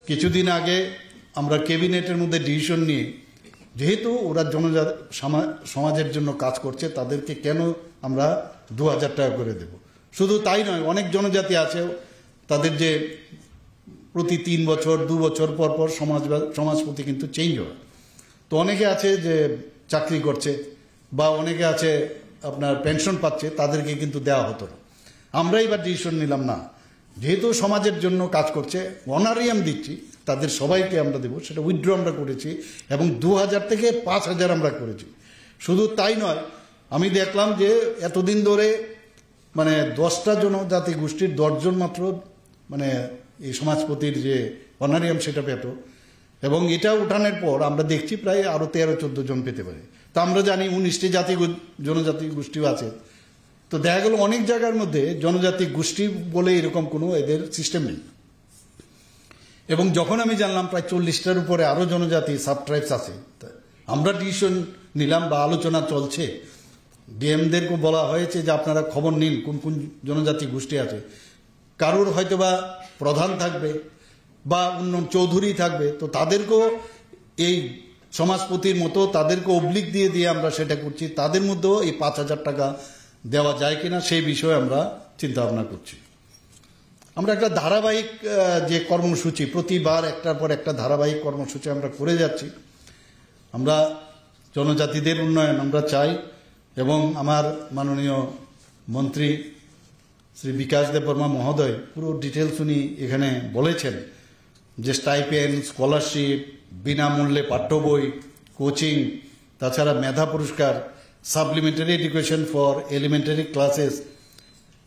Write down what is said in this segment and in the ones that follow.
কিছুদিন আগে আমরা ক্যাবিনেটের মধ্যে ডিসিশন নিয়ে, যেহেতু ওরা সমাজের জন্য কাজ করছে, তাদেরকে কেন আমরা 2000 টাকা করে দেব। শুধু তাই নয়, অনেক জনজাতি আছে তাদের যে প্রতি 3 বছর 2 বছর পর পর সমাজপতি কিন্তু চেঞ্জ হয়। তো অনেকে আছে যে চাকরি করছে বা অনেকে আছে আপনার পেনশন পাচ্ছে, তাদেরকে কিন্তু দেওয়া হতো না। আমরা এবার ডিসিশন নিলাম, না, যেহেতু সমাজের জন্য কাজ করছে, অনারিয়াম দিচ্ছি, তাদের সবাইকে আমরা দেবো। সেটা উইথড্র আমরা করেছি এবং 2000 থেকে 5000 আমরা করেছি। শুধু তাই নয়, আমি দেখলাম যে এতদিন ধরে মানে 10টা জনজাতি গোষ্ঠীর 10 জন মাত্র মানে এই সমাজপতির যে অনারিয়াম সেটা পেত, এবং এটা উঠানোর পর আমরা দেখছি প্রায় আরও 13-14 জন পেতে পারে। তা আমরা জানি 19টি জনজাতি গোষ্ঠীও আছে। তো দেখা গেল অনেক জায়গার মধ্যে জনজাতি গোষ্ঠী বলে এরকম কোনো এদের সিস্টেম নেই। এবং যখন আমি জানলাম প্রায় 40টার উপরে আরও জনজাতি সাব ট্রাইবস আছে, আমরা ডিসিশন নিলাম বা আলোচনা চলছে, ডিএমদেরকে বলা হয়েছে যে আপনারা খবর নিন কোন কোন জনজাতি গোষ্ঠী আছে। কারোর হয়তোবা প্রধান থাকবে বা অন্য চৌধুরী থাকবে, তো তাদেরকেও এই সমাজপতির মতো তাদেরকে অবলিক দিয়ে দিয়ে আমরা সেটা করছি। তাদের মধ্যেও এই 5000 টাকা দেওয়া যায় কিনা সেই বিষয়ে আমরা চিন্তা ভাবনা করছি। আমরা একটা ধারাবাহিক যে কর্মসূচি, প্রতিবার একটার পর একটা ধারাবাহিক কর্মসূচি আমরা করে যাচ্ছি। আমরা জনজাতিদের উন্নয়ন আমরা চাই, এবং আমার মাননীয় মন্ত্রী শ্রী বিকাশ দেববর্মা মহোদয় পুরো ডিটেলস উনি এখানে বলেছেন যে স্টাইপেন্ড, স্কলারশিপ, বিনামূল্যে পাঠ্য বই, কোচিং, তাছাড়া মেধা পুরস্কার, supplementary education for elementary classes,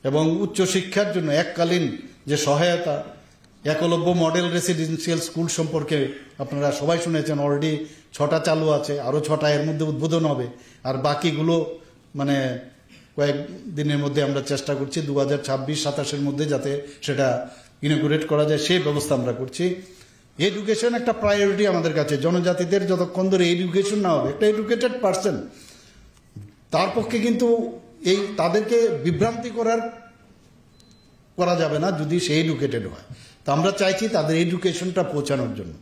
এবং উচ্চশিক্ষার জন্য এককালীন যে সহায়তা, একলব্য মডেল রেসিডেন্সিয়াল স্কুল সম্পর্কে আপনারা সবাই শুনেছেন। অলরেডি 6টা চালু আছে, আরও 6টা এর মধ্যে উদ্বোধন হবে, আর বাকিগুলো মানে কয়েক দিনের মধ্যে আমরা চেষ্টা করছি 2026-27-এর মধ্যে যাতে সেটা ইনগুরেট করা যায় সেই ব্যবস্থা আমরা করছি। এডুকেশন একটা প্রায়োরিটি আমাদের কাছে। জনজাতিদের যতক্ষণ ধরে এডুকেশন না হবে, একটা এডুকেটেড পার্সন, তার পক্ষে কিন্তু এই তাদেরকে বিভ্রান্তি করা যাবে না যদি সে এডুকেটেড হয়। তো আমরা চাইছি তাদের এডুকেশনটা পৌঁছানোর জন্য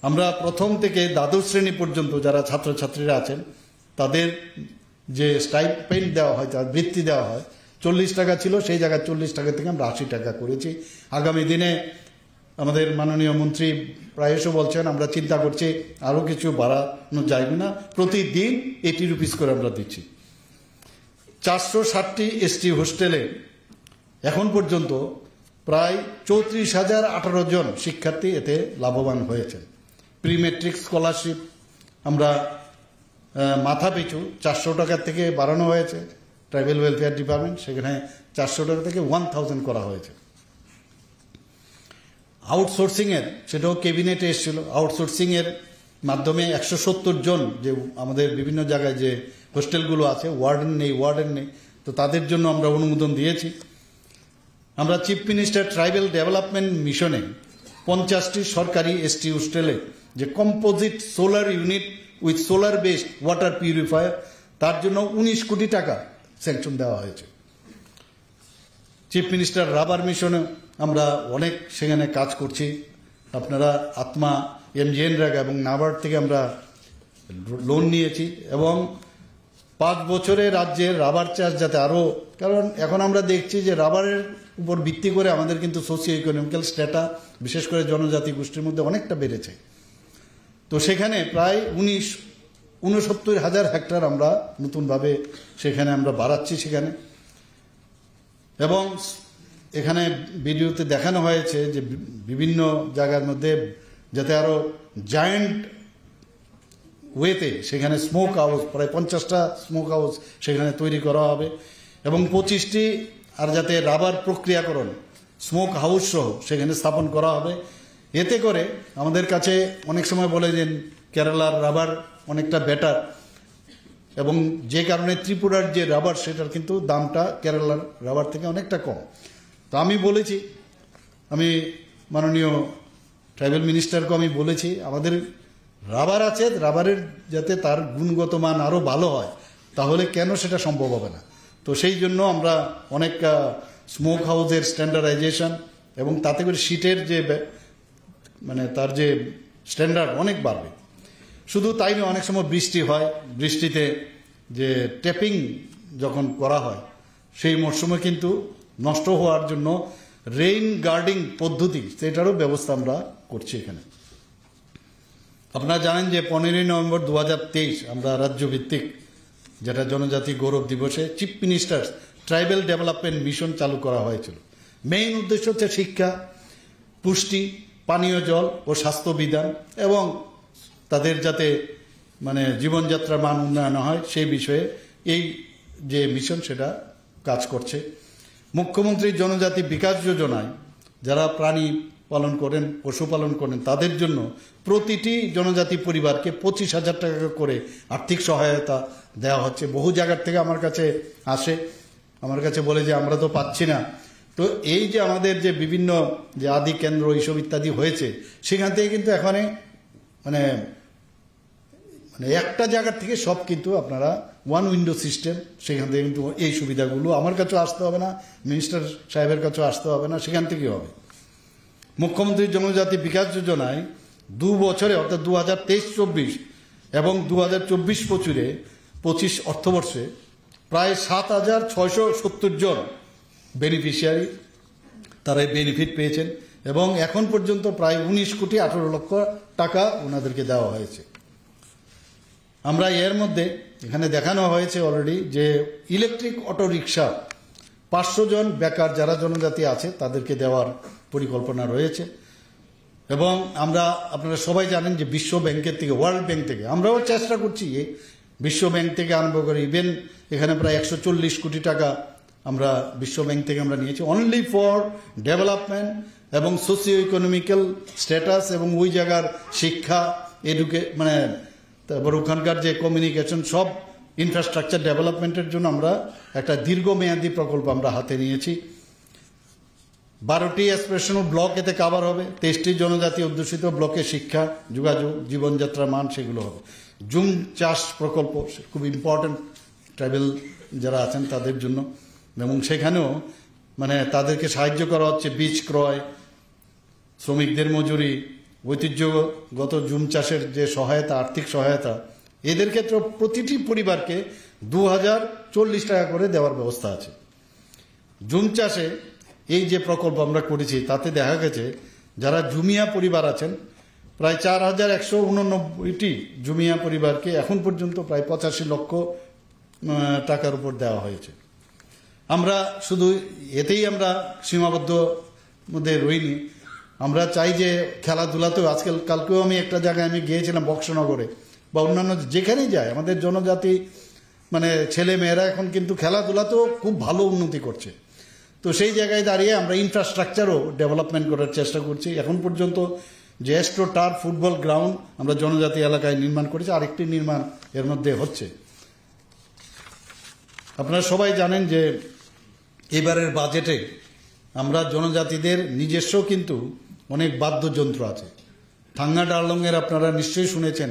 আমরা প্রথম থেকে দ্বাদশ শ্রেণী পর্যন্ত যারা ছাত্রছাত্রীরা আছেন তাদের যে স্টাইপেন্ড দেওয়া হয়, তার বৃত্তি দেওয়া হয়, 40 টাকা ছিল, সেই জায়গায় 40 টাকা থেকে আমরা 80 টাকা করেছি। আগামী দিনে আমাদের মাননীয় মন্ত্রী প্রায়শ বলছেন, আমরা চিন্তা করছি আরও কিছু বাড়ানো যায় না, প্রতিদিন 80 রুপিস করে আমরা দিচ্ছি। 460টি এসটি হোস্টেলে এখন পর্যন্ত প্রায় 34,018 জন শিক্ষার্থী এতে লাভবান হয়েছে। প্রি মেট্রিক স্কলারশিপ আমরা মাথা পিছু 400 টাকা থেকে বাড়ানো হয়েছে। ট্রাইবাল ওয়েলফেয়ার ডিপার্টমেন্ট সেখানে 400 টাকা থেকে 1000 করা হয়েছে। আউটসোর্সিংয়ের সেটাও ক্যাবিনেটে এসেছিল। আউটসোর্সিংয়ের মাধ্যমে 170 জন যে আমাদের বিভিন্ন জায়গায় যে হোস্টেলগুলো আছে, ওয়ার্ডেন নেই, তো তাদের জন্য আমরা অনুমোদন দিয়েছি। আমরা চিফ মিনিস্টার ট্রাইবাল ডেভেলপমেন্ট মিশনে 50টি সরকারি এসটি হোস্টেলে যে composite solar unit with solar based water purifier, তার জন্য 19 কোটি টাকা স্যাংশন দেওয়া হয়েছে। চিফ মিনিস্টার রাবার মিশনে আমরা অনেক সেখানে কাজ করছি। আপনারা আত্মা, MGNREGA এবং নাবার্ড থেকে আমরা লোন নিয়েছি, এবং 5 বছরে রাজ্যের রাবার চাষ যাতে আরও, কারণ এখন আমরা দেখছি যে রাবারের উপর ভিত্তি করে আমাদের কিন্তু সোশিও ইকোনমিক্যাল স্ট্যাটা বিশেষ করে জনজাতি গোষ্ঠীর মধ্যে অনেকটা বেড়েছে। তো সেখানে প্রায় 69,000 হেক্টর আমরা নতুনভাবে সেখানে আমরা বাড়াচ্ছি সেখানে। এবং এখানে ভিডিওতে দেখানো হয়েছে যে বিভিন্ন জায়গার মধ্যে যাতে আরও জায়েন্ট ওয়েতে সেখানে স্মোক হাউস, প্রায় 50টা স্মোক হাউস সেখানে তৈরি করা হবে, এবং 25টি আর যাতে রাবার প্রক্রিয়াকরণ স্মোক হাউস সহ সেখানে স্থাপন করা হবে। এতে করে আমাদের কাছে অনেক সময় বলে যে কেরালার রাবার অনেকটা বেটার, এবং যে কারণে ত্রিপুরার যে রাবার সেটার কিন্তু দামটা কেরালার রাবার থেকে অনেকটা কম। তো আমি বলেছি, আমি মাননীয় ট্রাইবাল মিনিস্টারকে আমি বলেছি আমাদের রাবার আছে, রাবারের যাতে তার গুণগত মান আরও ভালো হয়, তাহলে কেন সেটা সম্ভব হবে না। তো সেই জন্য আমরা অনেক স্মোক হাউসের স্ট্যান্ডার্ডাইজেশন এবং তাতে করে শীটের যে মানে তার যে স্ট্যান্ডার্ড অনেক বাড়বে। শুধু তাই নয়, অনেক সময় বৃষ্টি হয়, বৃষ্টিতে যে ট্যাপিং যখন করা হয় সেই মরশুমে কিন্তু নষ্ট হওয়ার জন্য রেইন গার্ডিং পদ্ধতি সেটারও ব্যবস্থা আমরা করছি এখানে। আপনারা জানেন যে 15ই নভেম্বর 2023 আমরা রাজ্যভিত্তিক যেটা জনজাতি গৌরব দিবসে chief minister tribal development mission চালু করা হয়েছিল। মেইন উদ্দেশ্য হচ্ছে শিক্ষা, পুষ্টি, পানীয় জল ও স্বাস্থ্য বিধান এবং তাদের যাতে মানে জীবনযাত্রার মান উন্নয়ন হয় সেই বিষয়ে এই যে মিশন সেটা কাজ করছে। মুখ্যমন্ত্রী জনজাতি বিকাশ যোজনায় যারা প্রাণী পালন করেন, পশুপালন করেন, তাদের জন্য প্রতিটি জনজাতি পরিবারকে 25,000 টাকা করে আর্থিক সহায়তা দেওয়া হচ্ছে। বহু জায়গার থেকে আমার কাছে আসে, আমার কাছে বলে যে আমরা তো পাচ্ছি না। তো এই যে আমাদের যে বিভিন্ন যে আদি কেন্দ্র এইসব ইত্যাদি হয়েছে, সেখান থেকে কিন্তু এখানে মানে মানে একটা জায়গার থেকে সব কিন্তু আপনারা ওয়ান উইন্ডো সিস্টেম, সেখান থেকে কিন্তু এই সুবিধাগুলো আমার কাছেও আসতে হবে না, মিনিস্টার সাহেবের কাছেও আসতে হবে না, সেখান থেকেই হবে। মুখ্যমন্ত্রী জনজাতি বিকাশ যোজনায় 2 বছরে অর্থাৎ 2023-24 এবং 2024-25 অর্থবর্ষে প্রায় 7,670 জন বেনিফিশিয়ারি তারা বেনিফিট পেয়েছেন এবং এখন পর্যন্ত প্রায় 19,18,00,000 টাকা ওনাদেরকে দেওয়া হয়েছে। আমরা এর মধ্যে এখানে দেখানো হয়েছে অলরেডি যে ইলেকট্রিক অটো রিক্সা 500 জন বেকার যারা জনজাতি আছে তাদেরকে দেওয়ার পরিকল্পনা রয়েছে। এবং আমরা আপনারা সবাই জানেন যে বিশ্ব ব্যাংকের থেকে, ওয়ার্ল্ড ব্যাংক থেকে আমরাও চেষ্টা করছি, বিশ্ব ব্যাংক থেকে আরম্ভ করে ইভেন এখানে প্রায় 140 কোটি টাকা আমরা বিশ্ব ব্যাংক থেকে আমরা নিয়েছি অনলি ফর ডেভেলপমেন্ট এবং সোশিও ইকোনমিক্যাল স্ট্যাটাস এবং ওই জায়গার শিক্ষা, মানে তারপর ওখানকার যে কমিউনিকেশন সব ইনফ্রাস্ট্রাকচার ডেভেলপমেন্টের জন্য আমরা একটা দীর্ঘমেয়াদী প্রকল্প আমরা হাতে নিয়েছি। 12টি অ্যাসপিরেশনাল ব্লক এতে কাভার হবে, 23টি জনজাতি অধ্যুষিত ব্লকে শিক্ষা, যোগাযোগ, জীবনযাত্রার মান সেগুলো হবে। জুম চাষ প্রকল্প খুব ইম্পর্টেন্ট ট্রাইবেল যারা আছেন তাদের জন্য, এবং সেখানেও মানে তাদেরকে সাহায্য করা হচ্ছে বীজ ক্রয়, শ্রমিকদের মজুরি, ঐতিহ্যগত জুম চাষের যে সহায়তা, আর্থিক সহায়তা, এদের ক্ষেত্রে প্রতিটি পরিবারকে 2,040 টাকা করে দেওয়ার ব্যবস্থা আছে। জুম চাষে এই যে প্রকল্প আমরা করেছি তাতে দেখা গেছে যারা জুমিয়া পরিবার আছেন প্রায় 4,189টি জুমিয়া পরিবারকে এখন পর্যন্ত প্রায় 85 লক্ষ টাকার উপর দেওয়া হয়েছে। আমরা শুধু এতেই আমরা সীমাবদ্ধ মধ্যে রইনি, আমরা চাই যে খেলাধুলাতেও কালকেও আমি একটা জায়গায় আমি গিয়েছিলাম বক্সনগরে বা অন্যান্য যেখানেই যায় আমাদের জনজাতি মানে ছেলে মেয়েরা এখন কিন্তু খেলাধুলাতেও খুব ভালো উন্নতি করছে। তো সেই জায়গায় দাঁড়িয়ে আমরা ইনফ্রাস্ট্রাকচারও ডেভেলপমেন্ট করার চেষ্টা করছি। এখন পর্যন্ত যে অ্যাস্ট্রো টার্ফ ফুটবল গ্রাউন্ড আমরা জনজাতি এলাকায় নির্মাণ করেছি, আরেকটি নির্মাণ এর মধ্যে হচ্ছে। আপনারা সবাই জানেন যে এবারের বাজেটে আমরা জনজাতিদের নিজস্ব কিন্তু অনেক বাদ্যযন্ত্র আছে। থাঙ্গা ডারলংয়ের আপনারা নিশ্চয়ই শুনেছেন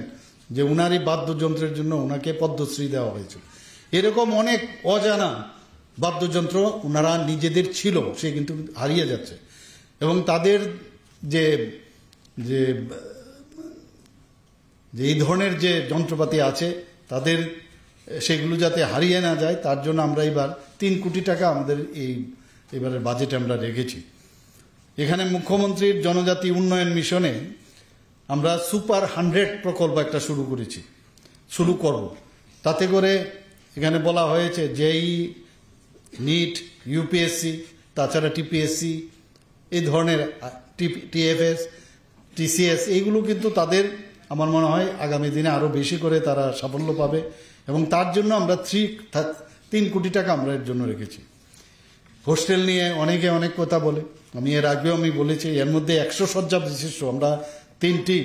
যে উনারই বাদ্যযন্ত্রের জন্য ওনাকে পদ্মশ্রী দেওয়া হয়েছে। এরকম অনেক অজানা বাদ্যযন্ত্র ওনারা নিজেদের ছিল, সে কিন্তু হারিয়ে যাচ্ছে, এবং তাদের যে যে এই ধরনের যে যন্ত্রপাতি আছে তাদের সেগুলো যাতে হারিয়ে না যায় তার জন্য আমরা এবার 3 কোটি টাকা আমাদের এবারের বাজেটে আমরা রেখেছি। এখানে মুখ্যমন্ত্রীর জনজাতি উন্নয়ন মিশনে আমরা সুপার 100 প্রকল্প একটা শুরু করব। তাতে করে এখানে বলা হয়েছে জেই, নিট, ইউপিএসসি, তাছাড়া টিপিএসসি, এই ধরনের টিএফএস, টিসিএস, এইগুলো কিন্তু তাদের আমার মনে হয় আগামী দিনে আরও বেশি করে তারা সাফল্য পাবে, এবং তার জন্য আমরা 3 কোটি টাকা আমরা এর জন্য রেখেছি। হোস্টেল নিয়ে অনেকে অনেক কথা বলে, আমি এর আগেও আমি বলেছি এর মধ্যে 100 শয্যা বিশিষ্ট আমরা 3টি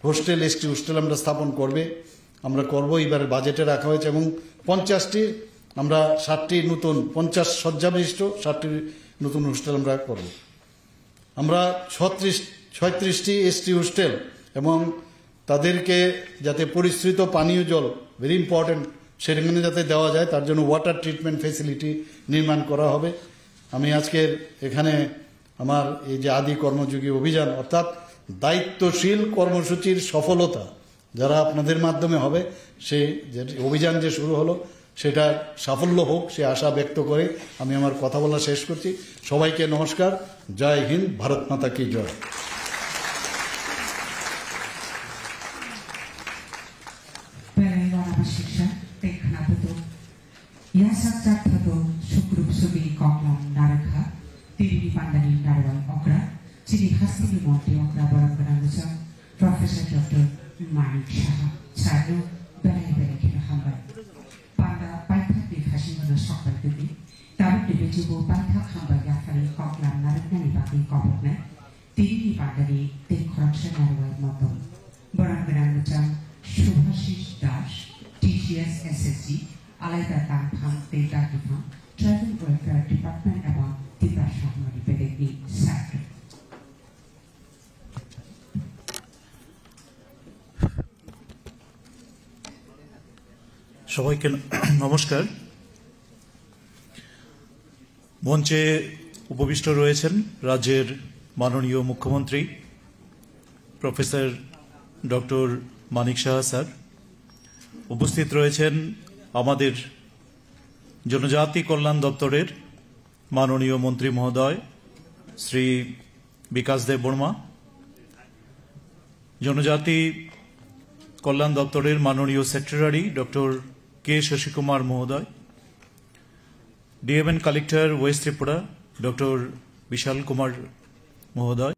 হোস্টেল, এসটি হোস্টেল আমরা স্থাপন আমরা করব এবারে বাজেটে রাখা হয়েছে, এবং 50টি আমরা 60টি নতুন 50 শয্যা বিশিষ্ট 60টি নতুন হোস্টেল আমরা করব। আমরা 36টি এসটি হোস্টেল এবং তাদেরকে যাতে পরিশ্রিত পানীয় জল, ভেরি ইম্পর্টেন্ট, সেখানে যাতে দেওয়া যায় তার জন্য ওয়াটার ট্রিটমেন্ট ফেসিলিটি নির্মাণ করা হবে। আমি আজকের এখানে আমার এই যে আদি কর্মযোগী অভিযান অর্থাৎ দায়িত্বশীল কর্মসূচির সফলতা যারা আপনাদের মাধ্যমে হবে, সে যে অভিযান যে শুরু হলো সেটা সাফল্য হোক সে আশা ব্যক্ত করে আমি আমার কথা বলা শেষ করছি। সবাইকে নমস্কার। জয় হিন্দ, ভারত মাতা কি জয়। Professor Dr. Manik Shah, Chadu, Belay Belay Hambai. Panda, Paita, the Hashimoto Soccer Duty, Tabit the Vegetable Paita Hambai Yafari, Cockland, Narakani Baki Cocknet, TV Bagari, the corruption and motto. Barangarangutam, Shubhashish Dash, TGS SSG, Alaida Tantam, Data Department, Travel Welfare Department about Tipa Shamari Pedagoggy Sector. সবাইকে নমস্কার। মঞ্চে উপবিষ্ট রয়েছেন রাজ্যের মাননীয় মুখ্যমন্ত্রী professor doctor Manik Saha sir. উপস্থিত রয়েছেন আমাদের জনজাতি কল্যাণ দপ্তরের মাননীয় মন্ত্রী মহোদয় শ্রী বিকাশ দেব বর্মা, জনজাতি কল্যাণ দপ্তরের মাননীয় secretary doctor K Shashi Kumar মহোদয়, DM and collector west Tripura doctor Bishal Kumar মহোদয়,